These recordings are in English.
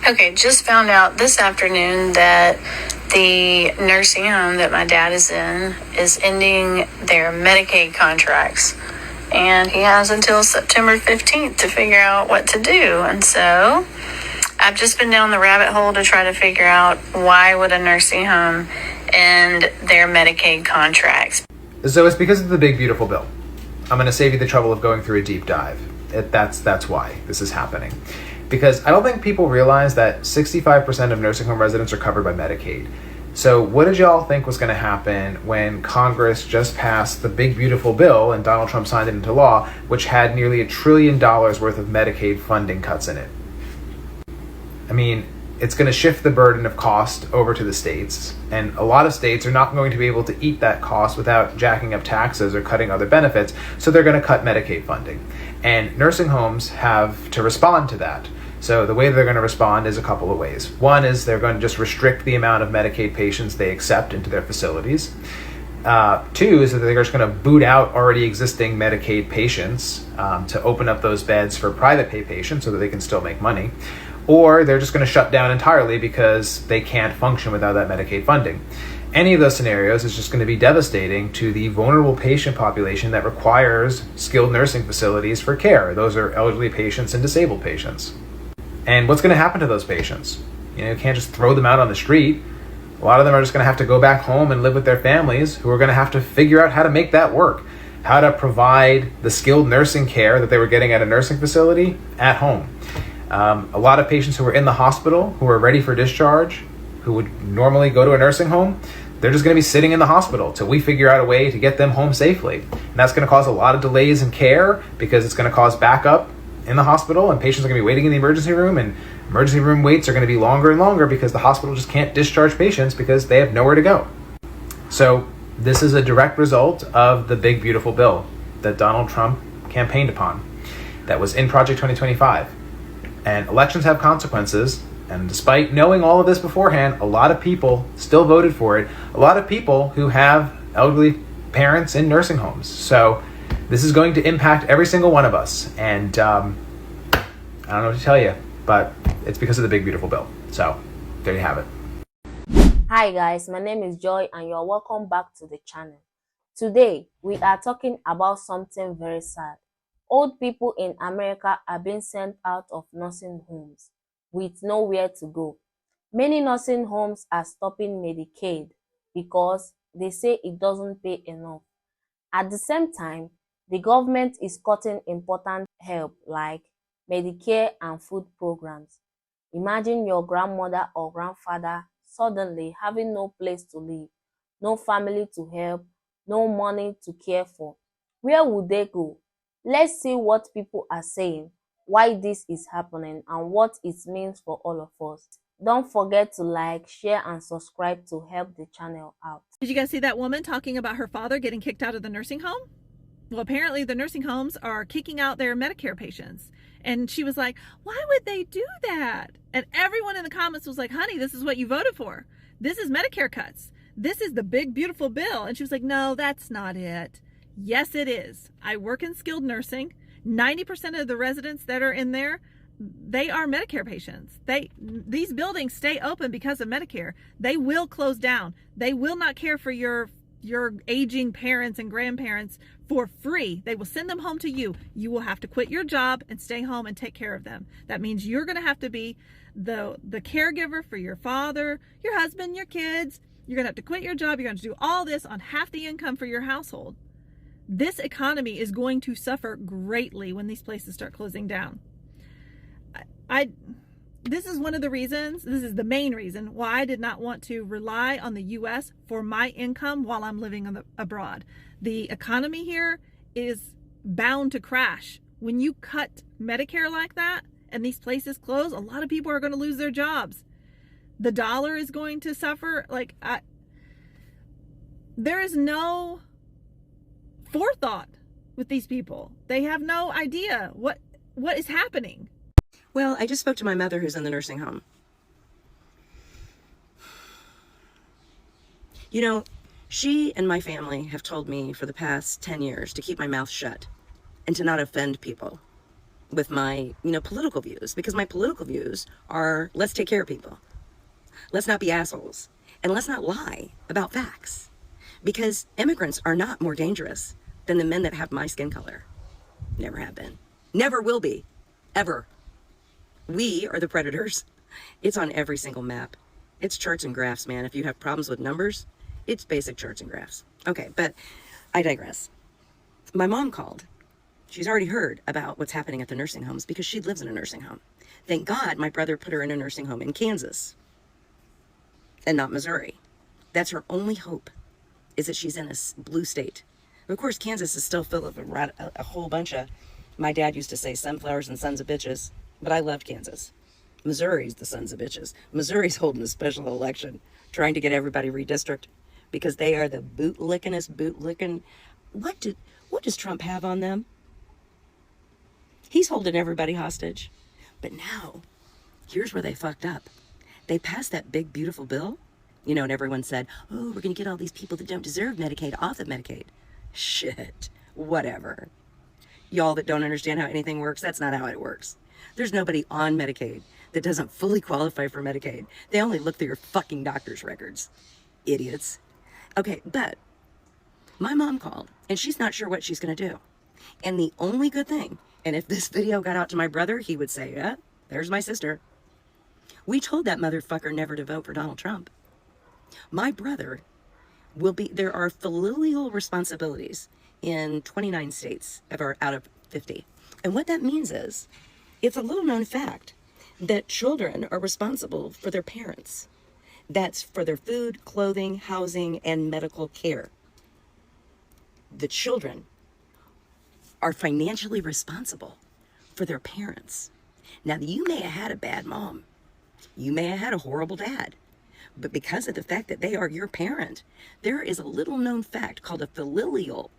Okay, just found out this afternoon that the nursing home that my dad is in is ending their Medicaid contracts. And he has until September 15th to figure out what to do. And so I've just been down the rabbit hole to try to figure out why would a nursing home end their Medicaid contracts. So it's because of the big, beautiful bill. I'm going to save you the trouble of going through a deep dive. That's why this is happening. Because I don't think people realize that 65% of nursing home residents are covered by Medicaid. So what did y'all think was going to happen when Congress just passed the big, beautiful bill and Donald Trump signed it into law, which had nearly $1 trillion worth of Medicaid funding cuts in it? I mean, it's going to shift the burden of cost over to the states, and a lot of states are not going to be able to eat that cost without jacking up taxes or cutting other benefits, so they're going to cut Medicaid funding. And nursing homes have to respond to that. So the way they're going to respond is a couple of ways. One is they're going to just restrict the amount of Medicaid patients they accept into their facilities. Two is that they're just going to boot out already existing Medicaid patients to open up those beds for private pay patients so that they can still make money. Or they're just going to shut down entirely because they can't function without that Medicaid funding. Any of those scenarios is just going to be devastating to the vulnerable patient population that requires skilled nursing facilities for care. Those are elderly patients and disabled patients. And what's going to happen to those patients? You can't just throw them out on the street. A lot of them are just going to have to go back home and live with their families, who are going to have to figure out how to make that work, how to provide the skilled nursing care that they were getting at a nursing facility at home. A lot of patients who are in the hospital, who are ready for discharge, who would normally go to a nursing home, they're just going to be sitting in the hospital till we figure out a way to get them home safely. And that's going to cause a lot of delays in care because it's going to cause backup in the hospital, and patients are going to be waiting in the emergency room, and emergency room waits are going to be longer and longer because the hospital just can't discharge patients because they have nowhere to go. So this is a direct result of the big, beautiful bill that Donald Trump campaigned upon that was in Project 2025. And elections have consequences, and despite knowing all of this beforehand, a lot of people still voted for it. A lot of people who have elderly parents in nursing homes. So this is going to impact every single one of us. And I don't know what to tell you, but it's because of the big, beautiful bill. So there you have it. Hi guys, my name is Joy and you're welcome back to the channel. Today, we are talking about something very sad. Old people in America are being sent out of nursing homes with nowhere to go. Many nursing homes are stopping Medicaid because they say it doesn't pay enough. At the same time, the government is cutting important help like Medicare and food programs. Imagine your grandmother or grandfather suddenly having no place to live, no family to help, no money to care for. Where would they go? Let's see what people are saying, why this is happening, and what it means for all of us. Don't forget to like, share, and subscribe to help the channel out. Did you guys see that woman talking about her father getting kicked out of the nursing home? Well, apparently the nursing homes are kicking out their Medicare patients. And she was like, why would they do that? And everyone in the comments was like, honey, this is what you voted for. This is Medicare cuts. This is the big, beautiful bill. And she was like, no, that's not it. Yes, it is. I work in skilled nursing. 90% of the residents that are in there, they are Medicare patients. These buildings stay open because of Medicare. They will close down. They will not care for your aging parents and grandparents for free. They will send them home to you. You will have to quit your job and stay home and take care of them. That means you're going to have to be the caregiver for your father, your husband, your kids. You're going to have to quit your job. You're going to do all this on half the income for your household. This economy is going to suffer greatly when these places start closing down. This is one of the reasons, this is the main reason why I did not want to rely on the U.S. for my income while I'm living abroad. The economy here is bound to crash. When you cut Medicare like that and these places close, a lot of people are going to lose their jobs. The dollar is going to suffer. There is no forethought with these people. They have no idea what is happening. Well, I just spoke to my mother who's in the nursing home. You know, she and my family have told me for the past 10 years to keep my mouth shut and to not offend people. with my, political views, because my political views are, let's take care of people. Let's not be assholes. And let's not lie about facts. Because immigrants are not more dangerous than the men that have my skin color. Never have been. Never will be. Ever. We are the predators. It's on every single map. It's charts and graphs, man. If you have problems with numbers, it's basic charts and graphs. Okay, but I digress. My mom called. She's already heard about what's happening at the nursing homes because she lives in a nursing home. Thank God my brother put her in a nursing home in Kansas and not Missouri. That's her only hope, is that she's in a blue state. Of course, Kansas is still full of a whole bunch of, my dad used to say, sunflowers and sons of bitches, but I loved Kansas. Missouri's the sons of bitches. Missouri's holding a special election, trying to get everybody redistricted because they are the boot-licking. What does Trump have on them? He's holding everybody hostage. But now, here's where they fucked up. They passed that big, beautiful bill, and everyone said, oh, we're going to get all these people that don't deserve Medicaid off of Medicaid. Shit, whatever. Y'all that don't understand how anything works, that's not how it works. There's nobody on Medicaid that doesn't fully qualify for Medicaid. They only look through your fucking doctor's records. Idiots. Okay, but my mom called, and she's not sure what she's going to do. And the only good thing, and if this video got out to my brother, he would say, yeah, there's my sister. We told that motherfucker never to vote for Donald Trump. My brother there are familial responsibilities in 29 states out of 50. And what that means is, it's a little known fact that children are responsible for their parents. That's for their food, clothing, housing, and medical care. The children are financially responsible for their parents. Now, you may have had a bad mom. You may have had a horrible dad. But because of the fact that they are your parent, there is a little known fact called a filial,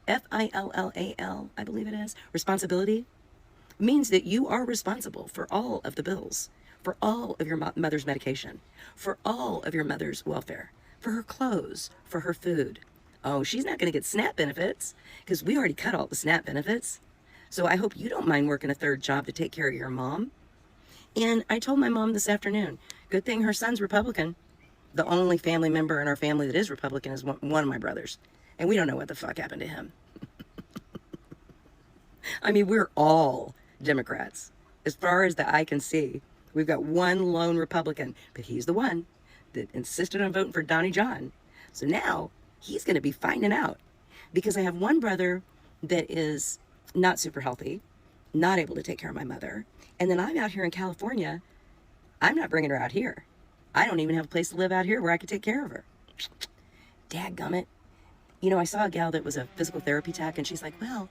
F-I-L-L-A-L, I believe it is, responsibility, means that you are responsible for all of the bills, for all of your mother's medication, for all of your mother's welfare, for her clothes, for her food. Oh, she's not going to get SNAP benefits because we already cut all the SNAP benefits. So I hope you don't mind working a third job to take care of your mom. And I told my mom this afternoon, good thing her son's Republican. The only family member in our family that is Republican is one of my brothers. And we don't know what the fuck happened to him. I mean, we're all Democrats. As far as the eye can see, we've got one lone Republican, but he's the one that insisted on voting for Donnie John. So now he's going to be finding out because I have one brother that is not super healthy, not able to take care of my mother. And then I'm out here in California. I'm not bringing her out here. I don't even have a place to live out here where I could take care of her. Dadgummit. I saw a gal that was a physical therapy tech, and she's like, well,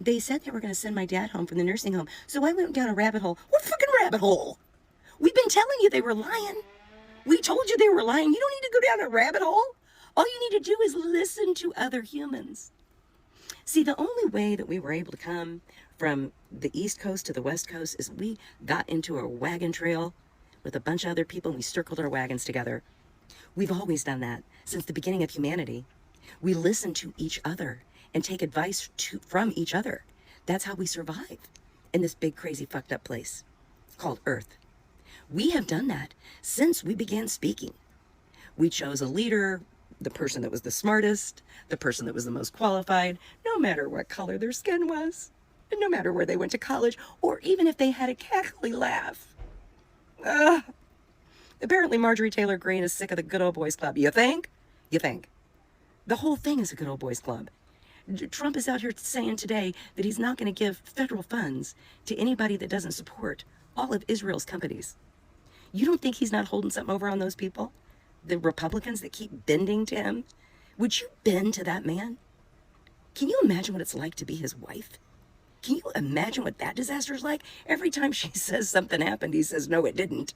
they said they were going to send my dad home from the nursing home. So I went down a rabbit hole. What fucking rabbit hole? We've been telling you they were lying. We told you they were lying. You don't need to go down a rabbit hole. All you need to do is listen to other humans. See, the only way that we were able to come from the East Coast to the West Coast is we got into a wagon trail with a bunch of other people and we circled our wagons together. We've always done that since the beginning of humanity. We listen to each other and take advice from each other. That's how we survive in this big, crazy, fucked up place called Earth. We have done that since we began speaking. We chose a leader, the person that was the smartest, the person that was the most qualified, no matter what color their skin was, and no matter where they went to college, or even if they had a cackly laugh. Apparently Marjorie Taylor Greene is sick of the good old boys club. You think? You think. The whole thing is a good old boys club. Trump is out here saying today that he's not going to give federal funds to anybody that doesn't support all of Israel's companies. You don't think he's not holding something over on those people? The Republicans that keep bending to him? Would you bend to that man? Can you imagine what it's like to be his wife? Can you imagine what that disaster is like? Every time she says something happened, he says, no, it didn't.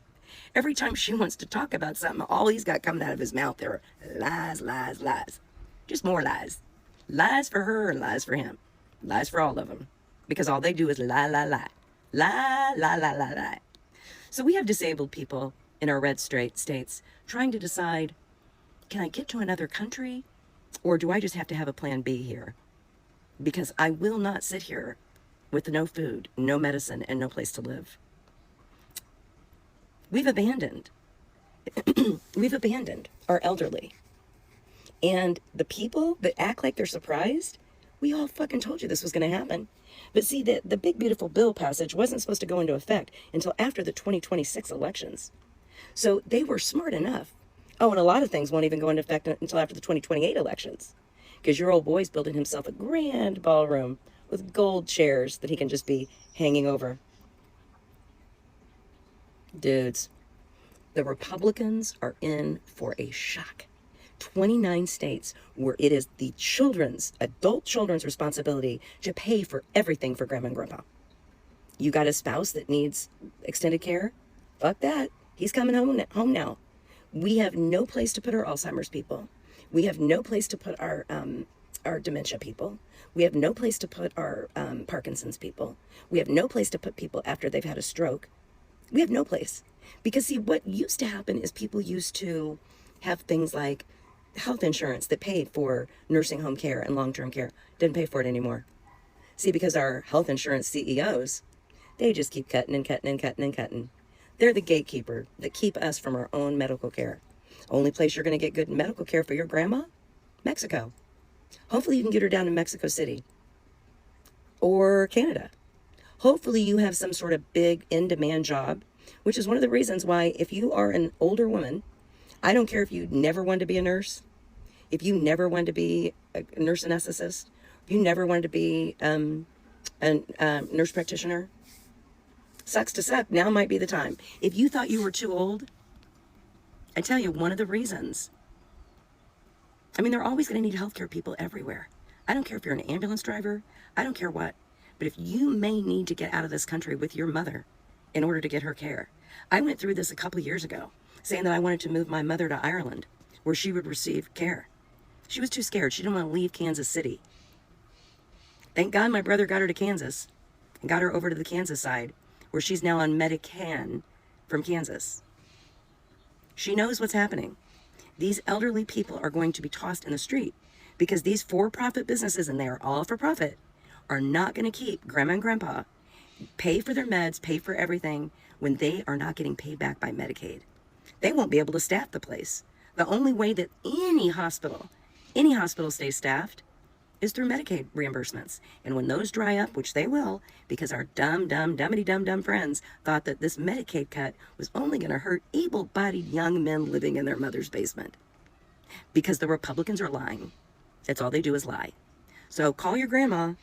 Every time she wants to talk about something, all he's got coming out of his mouth are lies, lies, lies. Just more lies. Lies for her and lies for him. Lies for all of them. Because all they do is lie, lie, lie. Lie, lie, lie, lie, lie. So we have disabled people in our red states trying to decide, can I get to another country? Or do I just have to have a plan B here? Because I will not sit here with no food, no medicine, and no place to live. We've abandoned our elderly. And the people that act like they're surprised, we all fucking told you this was going to happen. But see, the big beautiful bill passage wasn't supposed to go into effect until after the 2026 elections. So they were smart enough. Oh, and a lot of things won't even go into effect until after the 2028 elections. Because your old boy's building himself a grand ballroom with gold chairs that he can just be hanging over. Dudes, the Republicans are in for a shock. 29 states where it is the adult children's responsibility to pay for everything for grandma and grandpa. You got a spouse that needs extended care? Fuck that. He's coming home now. We have no place to put our Alzheimer's people. We have no place to put our dementia people. We have no place to put our Parkinson's people. We have no place to put people after they've had a stroke. We have no place. Because see, what used to happen is people used to have things like health insurance that paid for nursing home care and long-term care. Didn't pay for it anymore. See, because our health insurance CEOs, they just keep cutting and cutting and cutting and cutting. They're the gatekeeper that keep us from our own medical care. Only place you're going to get good medical care for your grandma? Mexico. Hopefully you can get her down to Mexico City or Canada. Hopefully you have some sort of big in-demand job, which is one of the reasons why if you are an older woman, I don't care if you never wanted to be a nurse, if you never wanted to be a nurse anesthetist, if you never wanted to be a nurse practitioner, sucks to suck, now might be the time. If you thought you were too old, I tell you, one of the reasons, I mean, they're always going to need healthcare people everywhere. I don't care if you're an ambulance driver, I don't care what, but if you may need to get out of this country with your mother in order to get her care. I went through this a couple years ago, saying that I wanted to move my mother to Ireland, where she would receive care. She was too scared. She didn't want to leave Kansas City. Thank God my brother got her to Kansas and got her over to the Kansas side, where she's now on Medicaid from Kansas. She knows what's happening. These elderly people are going to be tossed in the street because these for-profit businesses, and they are all for profit, are not going to keep grandma and grandpa pay for their meds, pay for everything when they are not getting paid back by Medicaid. They won't be able to staff the place. The only way that any hospital stays staffed is through Medicaid reimbursements. And when those dry up, which they will, because our dumb friends thought that this Medicaid cut was only going to hurt able-bodied young men living in their mother's basement. Because the Republicans are lying. That's all they do is lie. So call your grandma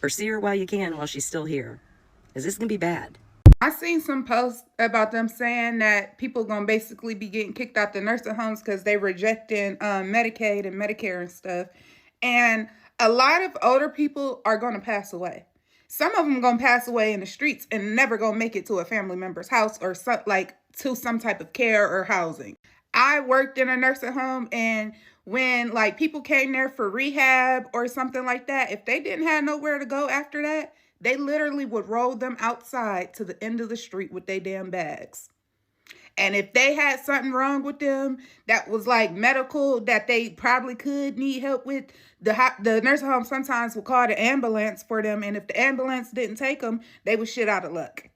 or see her while you can while she's still here. Because this is going to be bad. I seen some posts about them saying that people gonna basically be getting kicked out the nursing homes because they rejecting Medicaid and Medicare and stuff. And a lot of older people are gonna pass away. Some of them gonna pass away in the streets and never gonna make it to a family member's house or to some type of care or housing. I worked in a nursing home, and when people came there for rehab or something like that, if they didn't have nowhere to go after that, they literally would roll them outside to the end of the street with their damn bags. And if they had something wrong with them that was medical that they probably could need help with, the nursing home sometimes would call the ambulance for them. And if the ambulance didn't take them, they was shit out of luck.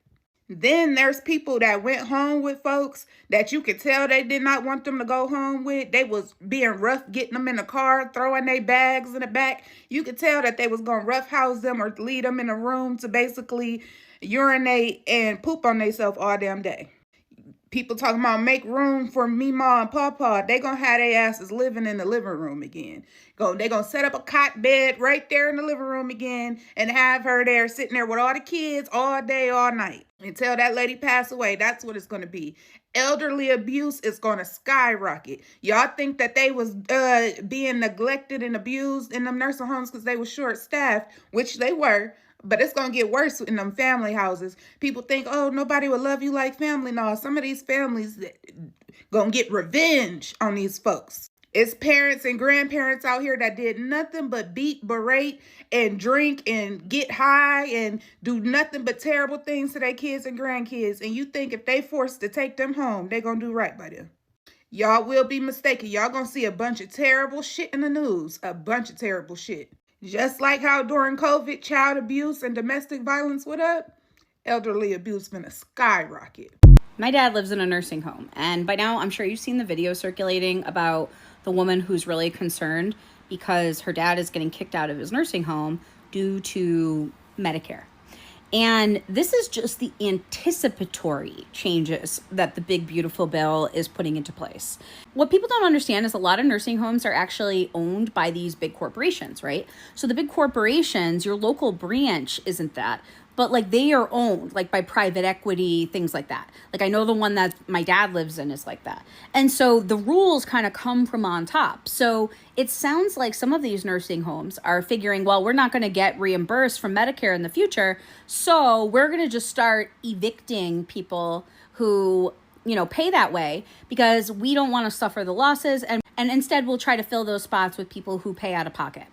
Then there's people that went home with folks that you could tell they did not want them to go home with. They was being rough, getting them in the car, throwing their bags in the back. You could tell that they was going to roughhouse them or lead them in a room to basically urinate and poop on themselves all damn day. People talking about make room for Mima and Pawpaw. They gonna have their asses living in the living room again. They gonna set up a cot bed right there in the living room again and have her there sitting there with all the kids all day, all night until that lady pass away. That's what it's gonna be. Elderly abuse is gonna skyrocket. Y'all think that they was being neglected and abused in them nursing homes because they were short staffed, which they were. But it's going to get worse in them family houses. People think, oh, nobody will love you like family. No, some of these families going to get revenge on these folks. It's parents and grandparents out here that did nothing but beat, berate, and drink and get high and do nothing but terrible things to their kids and grandkids. And you think if they forced to take them home, they're going to do right by them. Y'all will be mistaken. Y'all going to see a bunch of terrible shit in the news. A bunch of terrible shit. Just like how during COVID, child abuse and domestic violence went up, elderly abuse been a skyrocket. My dad lives in a nursing home, and by now I'm sure you've seen the video circulating about the woman who's really concerned because her dad is getting kicked out of his nursing home due to Medicare. And this is just the anticipatory changes that the big, beautiful bill is putting into place. What people don't understand is a lot of nursing homes are actually owned by these big corporations, right? So the big corporations, your local branch isn't that, but like they are owned like by private equity, things like that. Like I know the one that my dad lives in is like that. And so the rules kind of come from on top. So it sounds like some of these nursing homes are figuring, well, we're not going to get reimbursed from Medicare in the future. So we're going to just start evicting people who, pay that way because we don't want to suffer the losses. And instead we'll try to fill those spots with people who pay out of pocket.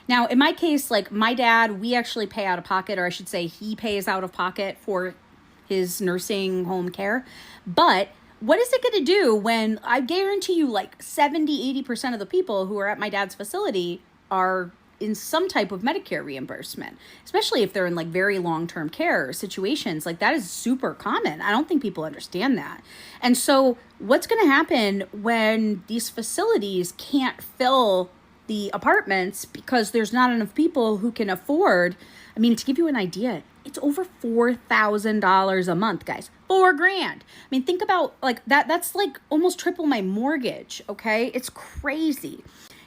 Now, in my case, like my dad, we actually pay out of pocket, or I should say he pays out of pocket for his nursing home care. But what is it going to do when I guarantee you like 70-80% of the people who are at my dad's facility are in some type of Medicare reimbursement, especially if they're in like very long-term care situations. Like that is super common. I don't think people understand that. And so what's going to happen when these facilities can't fill the apartments because there's not enough people who can afford? I mean, to give you an idea, it's over $4,000 a month, guys. $4,000. I mean, think about like that. That's like almost triple my mortgage. Okay. It's crazy.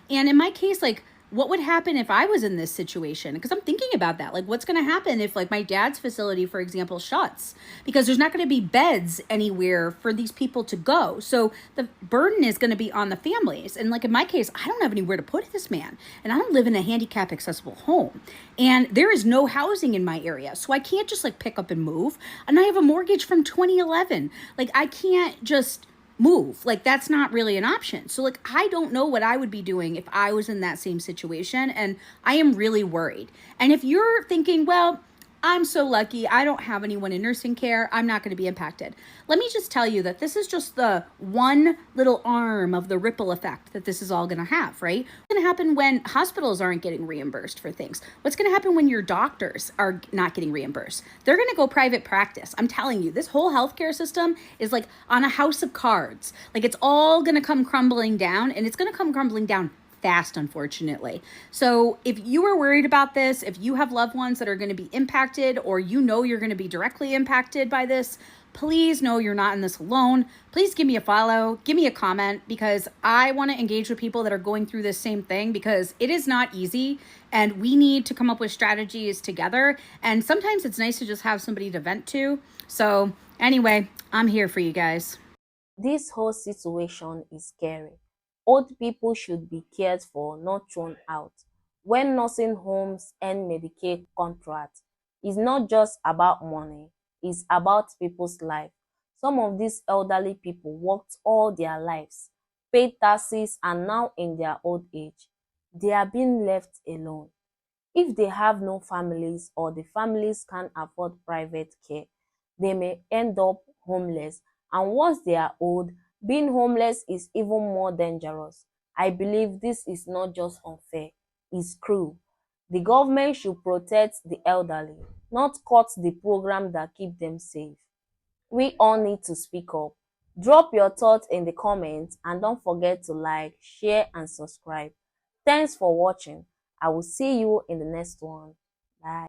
And in my case, like what would happen if I was in this situation? Because I'm thinking about that. Like what's going to happen if like my dad's facility, for example, shuts because there's not going to be beds anywhere for these people to go. So the burden is going to be on the families. And like in my case, I don't have anywhere to put this man. And I don't live in a handicap accessible home. And there is no housing in my area. So I can't just like pick up and move. And I have a mortgage from 2011. Like I can't just move. Like that's not really an option. So like I don't know what I would be doing if I was in that same situation, and I am really worried. And if you're thinking, well, I'm so lucky, I don't have anyone in nursing care, I'm not going to be impacted. Let me just tell you that this is just the one little arm of the ripple effect that this is all going to have, right? What's going to happen when hospitals aren't getting reimbursed for things? What's going to happen when your doctors are not getting reimbursed? They're going to go private practice. I'm telling you, this whole healthcare system is like on a house of cards. Like it's all going to come crumbling down, and it's going to come crumbling down fast, unfortunately. So if you are worried about this, if you have loved ones that are going to be impacted, or you're going to be directly impacted by this, please know you're not in this alone. Please give me a follow, give me a comment, because I want to engage with people that are going through this same thing, because it is not easy and we need to come up with strategies together. And sometimes it's nice to just have somebody to vent to. So anyway, I'm here for you guys. This whole situation is scary. Old people should be cared for, not thrown out. When nursing homes and Medicaid contracts, it's not just about money, it's about people's life. Some of these elderly people worked all their lives, paid taxes, and now in their old age, they are being left alone. If they have no families, or the families can't afford private care, they may end up homeless. And once they are old, being homeless is even more dangerous. I believe this is not just unfair, it's cruel. The government should protect the elderly, not cut the program that keep them safe. We all need to speak up. Drop your thoughts in the comments, and don't forget to like, share, and subscribe. Thanks for watching. I will see you in the next one. Bye.